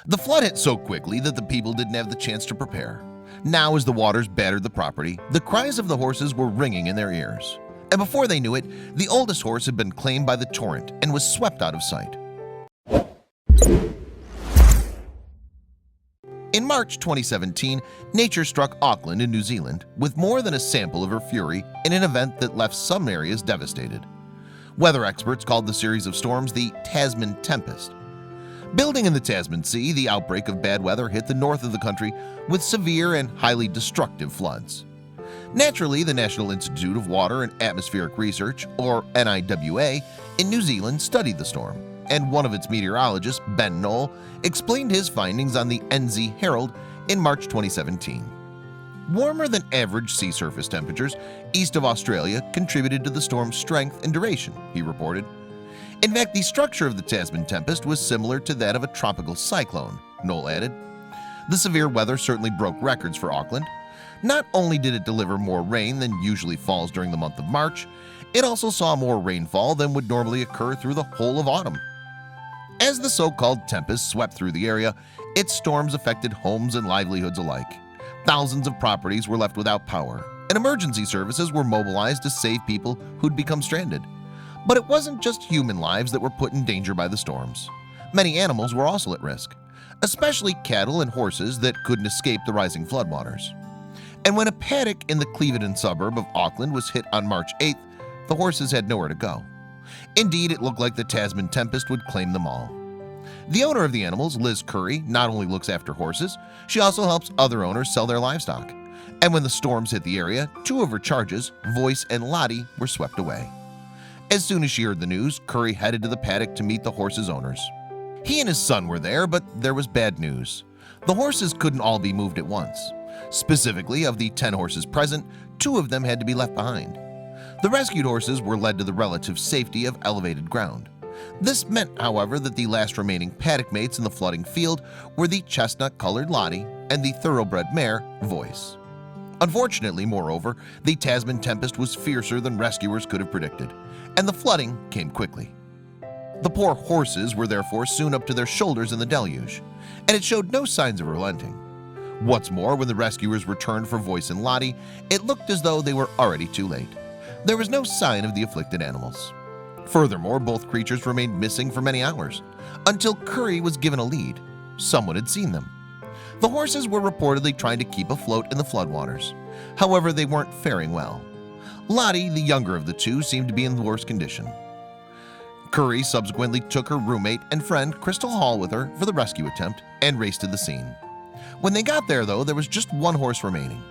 The flood hit so quickly that the people didn't have the chance to prepare. Now as the waters battered the property, the cries of the horses were ringing in their ears. And before they knew it, the oldest horse had been claimed by the torrent and was swept out of sight. In March 2017, nature struck Auckland in New Zealand with more than a sample of her fury in an event that left some areas devastated. Weather experts called the series of storms the Tasman tempest. Building in the Tasman Sea, the outbreak of bad weather hit the north of the country with severe and highly destructive floods. Naturally, the National Institute of Water and Atmospheric Research, or NIWA, in New Zealand studied the storm, and one of its meteorologists, Ben Knoll, explained his findings on the NZ Herald in March 2017. Warmer than average sea surface temperatures east of Australia contributed to the storm's strength and duration, he reported. In fact, the structure of the Tasman tempest was similar to that of a tropical cyclone, Knoll added. The severe weather certainly broke records for Auckland. Not only did it deliver more rain than usually falls during the month of March, it also saw more rainfall than would normally occur through the whole of autumn. As the so-called tempest swept through the area, its storms affected homes and livelihoods alike. Thousands of properties were left without power, and emergency services were mobilized to save people who'd become stranded. But it wasn't just human lives that were put in danger by the storms. Many animals were also at risk, especially cattle and horses that couldn't escape the rising floodwaters. And when a paddock in the Clevedon suburb of Auckland was hit on March 8th, the horses had nowhere to go. Indeed, it looked like the Tasman tempest would claim them all. The owner of the animals, Liz Curry, not only looks after horses, she also helps other owners sell their livestock. And when the storms hit the area, two of her charges, Voice and Lottie, were swept away. As soon as she heard the news, Curry headed to the paddock to meet the horses' owners. He and his son were there, but there was bad news. The horses couldn't all be moved at once. Specifically, of the 10 horses present, 2 of them had to be left behind. The rescued horses were led to the relative safety of elevated ground. This meant, however, that the last remaining paddock mates in the flooding field were the chestnut-colored Lottie and the thoroughbred mare, Voice. Unfortunately, moreover, the Tasman tempest was fiercer than rescuers could have predicted, and the flooding came quickly. The poor horses were therefore soon up to their shoulders in the deluge, and it showed no signs of relenting. What's more, when the rescuers returned for Voice and Lottie, it looked as though they were already too late. There was no sign of the afflicted animals. Furthermore, both creatures remained missing for many hours, until Curry was given a lead. Someone had seen them. The horses were reportedly trying to keep afloat in the floodwaters. However, they weren't faring well. Lottie, the younger of the two, seemed to be in worse condition. Curry subsequently took her roommate and friend Crystal Hall with her for the rescue attempt and raced to the scene. When they got there, though, there was just one horse remaining,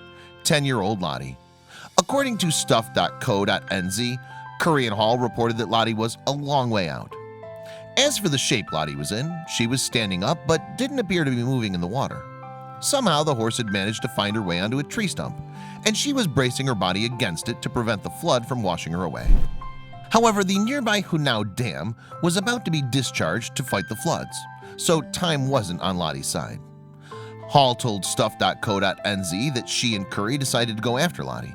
10-year-old Lottie. According to stuff.co.nz, Curry and Hall reported that Lottie was a long way out. As for the shape Lottie was in, she was standing up but didn't appear to be moving in the water. Somehow the horse had managed to find her way onto a tree stump, and she was bracing her body against it to prevent the flood from washing her away. However, the nearby Hunau Dam was about to be discharged to fight the floods, so time wasn't on Lottie's side. Hall told stuff.co.nz that she and Curry decided to go after Lottie.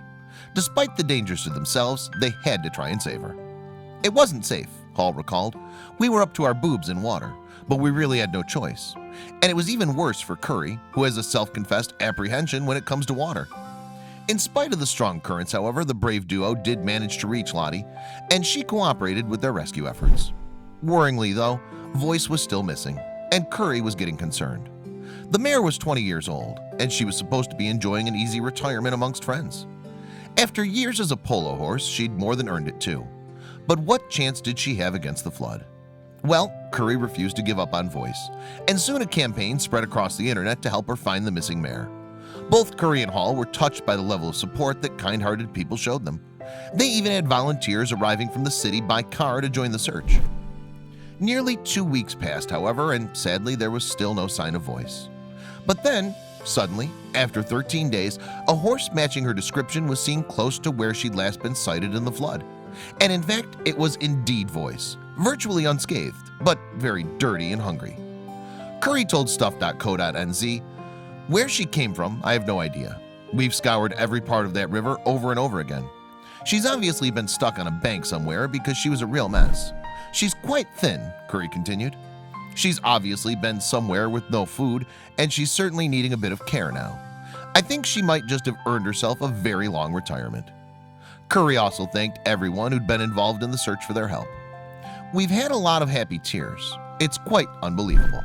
Despite the dangers to themselves, they had to try and save her. It wasn't safe, Hall recalled. We were up to our boobs in water, but we really had no choice. And it was even worse for Curry, who has a self-confessed apprehension when it comes to water. In spite of the strong currents, however, the brave duo did manage to reach Lottie, and she cooperated with their rescue efforts. Worryingly, though, Voice was still missing, and Curry was getting concerned. The mare was 20 years old, and she was supposed to be enjoying an easy retirement amongst friends. After years as a polo horse, she'd more than earned it too. But what chance did she have against the flood? Well, Curry refused to give up on Voice, and soon a campaign spread across the internet to help her find the missing mare. Both Curry and Hall were touched by the level of support that kind-hearted people showed them. They even had volunteers arriving from the city by car to join the search. Nearly 2 weeks passed, however, and sadly there was still no sign of Voice. But then, suddenly, after 13 days, a horse matching her description was seen close to where she'd last been sighted in the flood. And in fact, it was indeed Voice, virtually unscathed, but very dirty and hungry. Curry told stuff.co.nz, "Where she came from, I have no idea. We've scoured every part of that river over and over again. She's obviously been stuck on a bank somewhere because she was a real mess. She's quite thin," Curry continued. She's obviously been somewhere with no food, and she's certainly needing a bit of care now. I think she might just have earned herself a very long retirement. Curry also thanked everyone who'd been involved in the search for their help. We've had a lot of happy tears. It's quite unbelievable.